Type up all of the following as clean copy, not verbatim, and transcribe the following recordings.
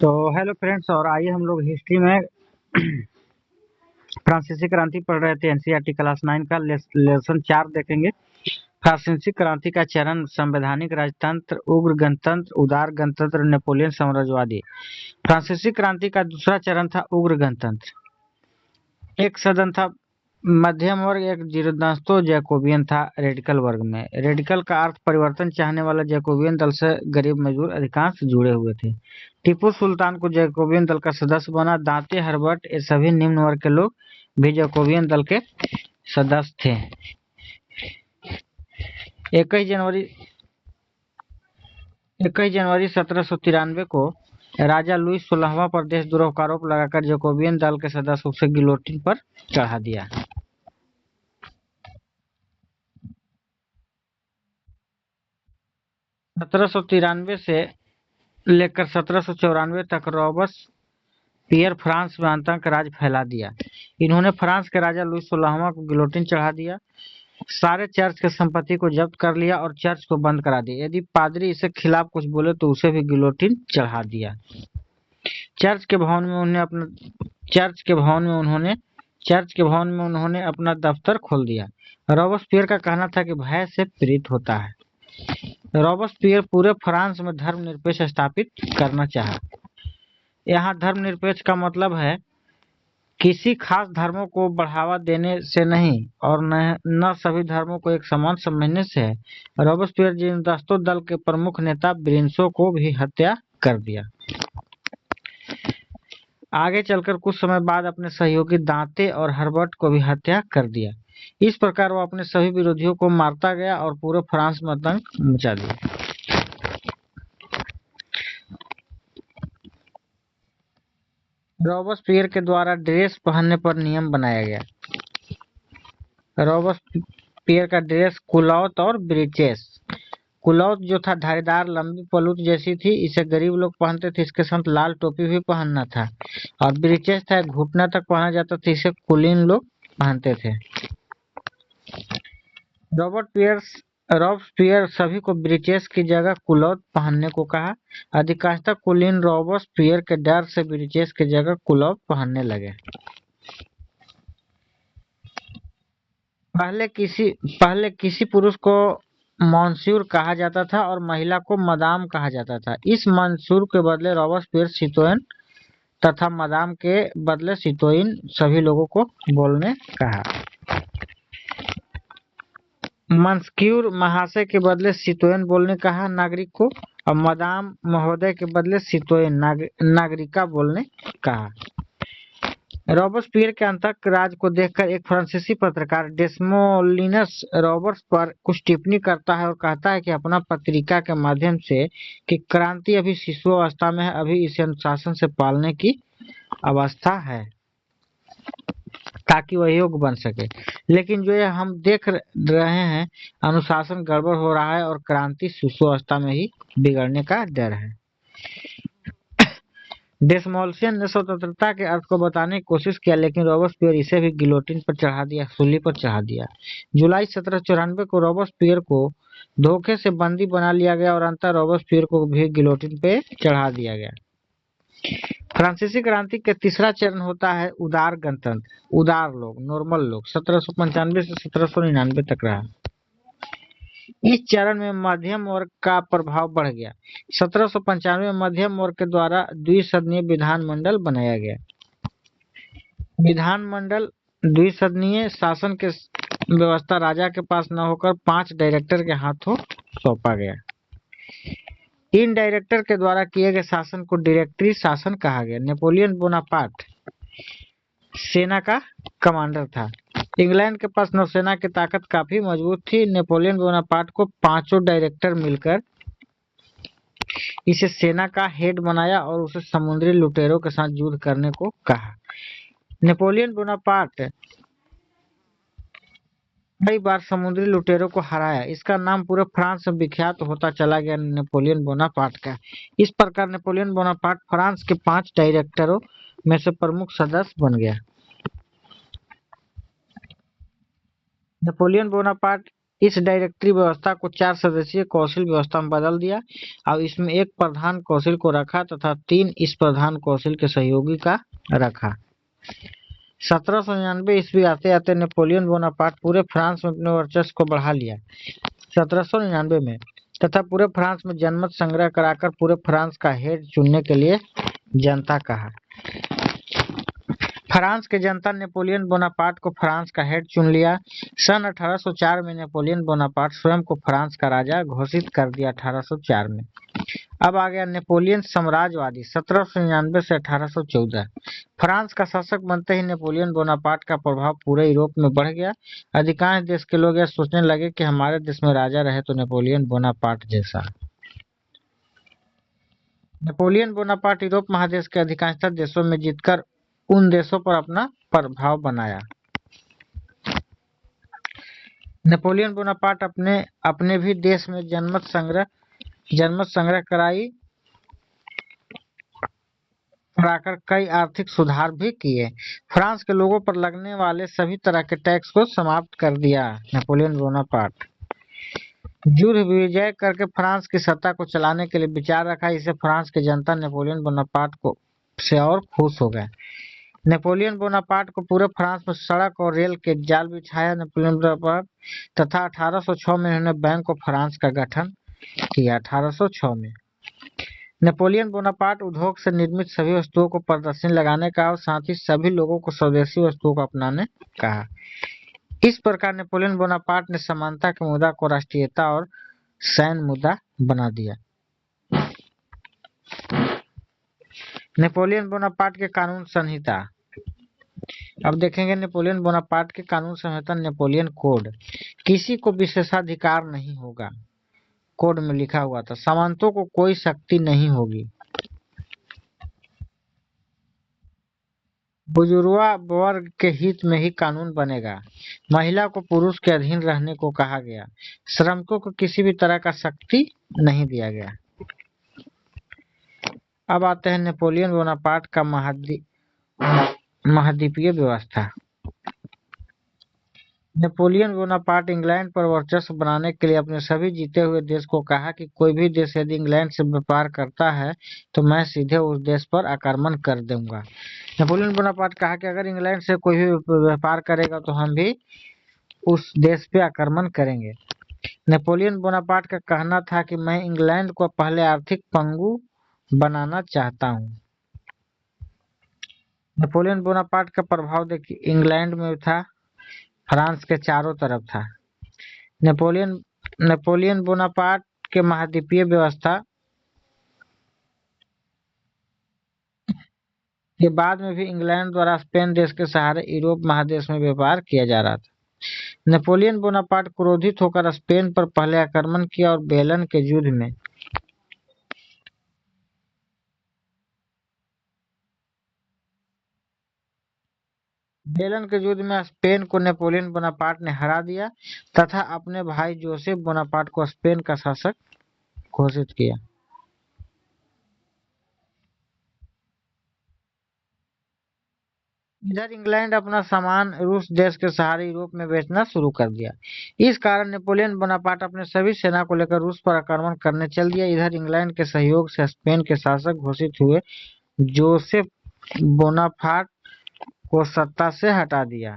तो hello friends, और आइए हम लोग हिस्ट्री में फ्रांसीसी क्रांति पढ़ रहे थे। एनसीईआरटी क्लास 9 का लेसन 4 देखेंगे। फ्रांसीसी क्रांति का चरण: संवैधानिक राजतंत्र, उग्र गणतंत्र, उदार गणतंत्र, नेपोलियन साम्राज्यवादी। फ्रांसीसी क्रांति का दूसरा चरण था उग्र गणतंत्र। एक सदन था मध्यम वर्ग, एक जीरोदास्तो जैकोबियन था रेडिकल वर्ग में। रेडिकल का अर्थ परिवर्तन चाहने वाला, जैकोबियन दल से गरीब मजदूर अधिकांश जुड़े हुए थे। टीपू सुल्तान को जैकोबियन दल का सदस्य बना। दांते, हर्बर्ट, ये सभी निम्न वर्ग के लोग भी जैकोबियन दल के सदस्य थे। 21 जनवरी 1793 को राजा लुई 16वां पर देशद्रोह का आरोप लगाकर जैकोबियन दल के सदस्यों से गिलोटिन पर चढ़ा दिया। 1793 से लेकर 1794 तक रॉबespierre फ्रांस में आतंक राज फैला दिया। इन्होंने फ्रांस के राजा लुई 16वां को गिलोटिन चढ़ा दिया, सारे चर्च के संपत्ति को जब्त कर लिया और चर्च को बंद करा दिया। यदि पादरी इसके खिलाफ कुछ बोले तो उसे भी गिलोटिन चढ़ा दिया। चर्च के भवन में उन्होंने अपना दफ्तर खोल दिया। रॉबespierre का कहना था कि भय से प्रेरित होता है। रॉबespierre पूरे फ्रांस में धर्मनिरपेक्ष स्थापित करना चाहा। यहाँ धर्मनिरपेक्ष का मतलब है किसी खास धर्मों को बढ़ावा देने से नहीं, और न सभी धर्मों को एक समान समझने से है। रॉबespierre जीरोदास्तो दल के प्रमुख नेता ब्रिंसो को भी हत्या कर दिया। आगे चलकर कुछ समय बाद अपने सहयोगी दांते और हर्बर्ट को भी हत्या कर दिया। इस प्रकार वो अपने सभी विरोधियों को मारता गया और पूरे फ्रांस में आतंक मचा दिया। रॉबespierre के द्वारा ड्रेस पहनने पर नियम बनाया गया। रॉबespierre का ड्रेस कुलौत और ब्रीचेस। कुलौत जो था धारीदार लंबी पलूट जैसी थी, इसे गरीब लोग पहनते थे। इसके साथ लाल टोपी भी पहनना था। और ब्रीचेस था, घुटना तक पहना जाता था, इसे कुलीन लोग पहनते थे। रॉबespierre सभी को ब्रीचेस की जगह कुलौत पहनने को कहा। अधिकांशतः कुलीन रॉबespierre के डर से ब्रीचेस की जगह कुलौत पहनने लगे। पहले किसी पुरुष को मॉन्स्यूर कहा जाता था और महिला को मदाम कहा जाता था। इस मॉन्स्यूर के बदले रॉबespierre सितोयन तथा मदाम के बदले सितोयन सभी लोगों को बोलने कहा। मॉन्स्क्यूर महाशय के बदले सितोयन बोलने कहा नागरिक को, और मदाम महोदय के बदले सितोयन नागरिका बोलने कहा। रॉबespierre के आतंक राज को देखकर एक फ्रांसीसी पत्रकार डेस्मोलिनस रॉबर्ट्स पर कुछ टिप्पणी करता है और कहता है कि अपना पत्रिका के माध्यम से कि क्रांति अभी शिशु अवस्था में है, अभी इसे अनुशासन से पालने की अवस्था है ताकि वह योग्य बन सके। लेकिन जो यह हम देख रहे हैं, अनुशासन गड़बड़ हो रहा है और क्रांति शिशु अवस्था में ही बिगड़ने का डर है। डेसमोल्सियन ने स्वतंत्रता के अर्थ को बताने की कोशिश किया, लेकिन रॉबespierre इसे भी गिलोटिन पर चढ़ा दिया, सूली पर चढ़ा दिया। जुलाई 1794 को रॉबespierre को धोखे से बंदी बना लिया गया और अंततः रॉबespierre को भी गिलोटिन पे चढ़ा दिया गया। फ्रांसीसी क्रांति के तीसरा चरण होता है उदार गणतंत्र। उदार लोग, नॉर्मल लोग 1795 से 1799 तक रहा। इस चरण में मध्यम वर्ग का प्रभाव बढ़ गया। 1795 में मध्यम वर्ग के द्वारा द्विसदनीय विधानमंडल बनाया गया। विधानमंडल द्विसदनीय शासन के व्यवस्था राजा के पास न होकर 5 डायरेक्टर के हाथों सौंपा गया। इन डायरेक्टर के द्वारा किए गए शासन को डायरेक्टरी शासन कहा गया। नेपोलियन बोनापार्ट सेना का कमांडर था। इंग्लैंड के पास नौसेना की ताकत काफी मजबूत थी। नेपोलियन बोनापार्ट को 5 डायरेक्टर मिलकर इसे सेना का हेड बनाया और उसे समुद्री लुटेरों के साथ युद्ध करने को कहा। नेपोलियन बोनापार्ट कई बार समुद्री लुटेरों को हराया। इसका नाम पूरे फ्रांस में विख्यात होता चला गया नेपोलियन बोनापार्ट का। इस प्रकार नेपोलियन बोनापार्ट फ्रांस के 5 डायरेक्टरों में से प्रमुख सदस्य बन गया। नेपोलियन बोनापार्ट इस डायरेक्टरी व्यवस्था को 4 सदस्यीय कौंसिल व्यवस्था में बदल दिया और इसमें एक प्रधान कौंसिल को रखा तथा 3 इस प्रधान कौंसिल के सहयोगी का रखा। 1799 ईस्वी आते आते नेपोलियन बोनापार्ट पूरे फ्रांस में अपने वर्चस्व को बढ़ा लिया। 1799 में तथा पूरे फ्रांस में जनमत संग्रह कराकर पूरे फ्रांस का हेड चुनने के लिए जनता कहा। फ्रांस की जनता नेपोलियन बोनापार्ट को फ्रांस का हेड चुन लिया। सन 1804 में नेपोलियन बोनापार्ट स्वयं को फ्रांस का राजा घोषित कर दिया। 1804 में अब आ गया नेपोलियन साम्राज्यवादी 1799 से 1814। फ्रांस का शासक बनते ही नेपोलियन बोनापार्ट का प्रभाव पूरे यूरोप में बढ़ गया। अधिकांश देश के लोग यह सोचने लगे कि हमारे देश में राजा रहे तो नेपोलियन बोनापार्ट जैसा। नेपोलियन बोनापार्ट यूरोप महादेश के अधिकांश देशों में जीतकर उन देशों पर अपना प्रभाव बनाया। नेपोलियन बोनापार्ट अपने भी देश में जनमत संग्रह कराकर कई आर्थिक सुधार भी किए। फ्रांस के लोगों पर लगने वाले सभी तरह के टैक्स को समाप्त कर दिया। नेपोलियन बोनापार्ट युद्ध विजय करके फ्रांस की सत्ता को चलाने के लिए विचार रखा। इसे फ्रांस की जनता नेपोलियन बोनापार्ट को से और खुश हो गए। नेपोलियन बोनापार्ट को पूरे फ्रांस में सड़क और रेल के जाल बिछाया। नेपोलियन बोनापार्ट तथा 1806 में उन्होंने बैंक ऑफ फ्रांस का गठन किया। 1806 में नेपोलियन बोनापार्ट उद्योग से निर्मित सभी वस्तुओं को प्रदर्शनी लगाने का और साथ ही सभी लोगों को स्वदेशी वस्तुओं को अपनाने कहा। इस प्रकार नेपोलियन बोनापार्ट ने समानता के मुद्दा को राष्ट्रीयता और सैन्य मुद्दा बना दिया। नेपोलियन बोनापार्ट के कानून संहिता। अब देखेंगे नेपोलियन बोनापार्ट के कानून संहिता नेपोलियन कोड। किसी को विशेषाधिकार नहीं होगा। कोड में लिखा हुआ था सामंतों को कोई शक्ति नहीं होगी। बुजुर्गा वर्ग के हित में ही कानून बनेगा। महिला को पुरुष के अधीन रहने को कहा गया। श्रमिकों को किसी भी तरह का शक्ति नहीं दिया गया। अब आते हैं नेपोलियन बोनापार्ट का महाद्वीपीय व्यवस्था। नेपोलियन बोनापार्ट इंग्लैंड पर वर्चस्व बनाने के लिए अपने सभी जीते हुए देश को कहा कि कोई भी देश यदि इंग्लैंड से व्यापार करता है तो मैं सीधे उस देश पर आक्रमण कर दूंगा। नेपोलियन बोनापार्ट कहा कि अगर इंग्लैंड से कोई भी व्यापार करेगा तो हम भी उस देश पे आक्रमण करेंगे। नेपोलियन बोनापार्ट का कहना था कि मैं इंग्लैंड को पहले आर्थिक पंगु बनाना चाहता हूं। नेपोलियन बोनापार्ट का प्रभाव देखिए इंग्लैंड में था, फ्रांस के चारों तरफ था। नेपोलियन बोनापार्ट के महाद्वीपीय व्यवस्था के बाद में भी इंग्लैंड द्वारा स्पेन देश के सहारे यूरोप महादेश में व्यापार किया जा रहा था। नेपोलियन बोनापार्ट क्रोधित होकर स्पेन पर पहले आक्रमण किया और बेलन के युद्ध में स्पेन को नेपोलियन बोनापार्ट ने हरा दिया तथा अपने भाई जोसेफ बोनापार्ट को स्पेन का शासक घोषित किया। इधर इंग्लैंड अपना सामान रूस देश के सहारे यूरोप में बेचना शुरू कर दिया। इस कारण नेपोलियन बोनापार्ट अपने सभी सेना को लेकर रूस पर आक्रमण करने चल दिया। इधर इंग्लैंड के सहयोग से स्पेन के शासक घोषित हुए जोसेफ बोनापार्ट को सत्ता से हटा दिया।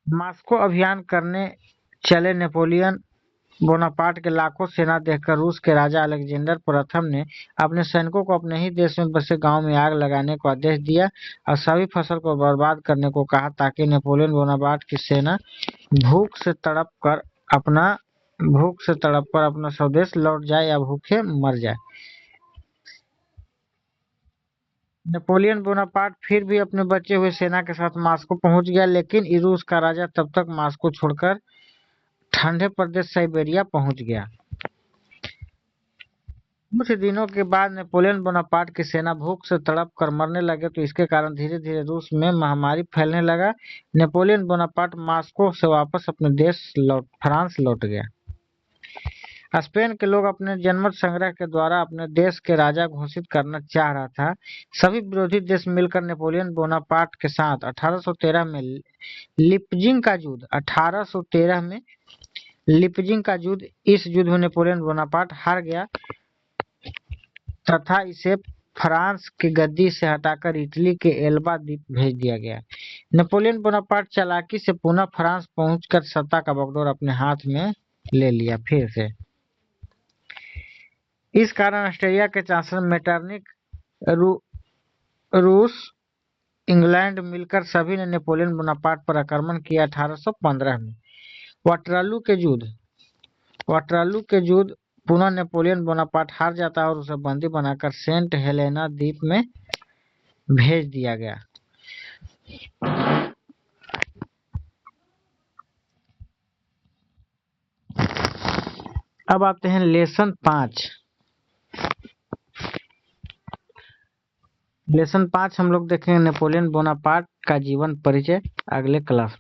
मॉस्को अभियान करने चले नेपोलियन बोनापार्ट के लाखों सेना देखकर रूस के राजा अलेक्जेंडर प्रथम ने अपने सैनिकों को अपने ही देश में बसे गांव में आग लगाने का आदेश दिया और सभी फसल को बर्बाद करने को कहा ताकि नेपोलियन बोनापार्ट की सेना भूख से तड़प कर अपना स्वदेश लौट जाए या भूखे मर जाए। नेपोलियन बोनापार्ट फिर भी अपने बचे हुए सेना के साथ मॉस्को पहुंच गया, लेकिन रूस का राजा तब तक मॉस्को छोड़कर ठंडे प्रदेश साइबेरिया पहुंच गया। कुछ दिनों के बाद नेपोलियन बोनापार्ट की सेना भूख से तड़प कर मरने लगे तो इसके कारण धीरे धीरे रूस में महामारी फैलने लगा। नेपोलियन बोनापार्ट मॉस्को से वापस अपने देश फ्रांस लौट गया। स्पेन के लोग अपने जनमत संग्रह के द्वारा अपने देश के राजा घोषित करना चाह रहा था। सभी विरोधी देश मिलकर नेपोलियन बोनापार्ट के साथ 1813 में लिपजिंग का युद्ध 1813 में लिपजिंग का युद्ध इस युद्ध में नेपोलियन बोनापार्ट हार गया तथा इसे फ्रांस की गद्दी से हटाकर इटली के एल्बा द्वीप भेज दिया गया। नेपोलियन बोनापार्ट चालाकी से पुनः फ्रांस पहुंचकर सत्ता का बागडोर अपने हाथ में ले लिया फिर से। इस कारण ऑस्ट्रिया के चांसलर मेटरनिक, रूस, इंग्लैंड मिलकर सभी ने नेपोलियन बोनापार्ट पर आक्रमण किया। 1815 में वाटरलू के युद्ध पुनः नेपोलियन बोनापार्ट हार जाता है और उसे बंदी बनाकर सेंट हेलेना द्वीप में भेज दिया गया। अब आते हैं लेसन 5। लेसन 5 हम लोग देखेंगे नेपोलियन बोनापार्ट का जीवन परिचय अगले क्लास में।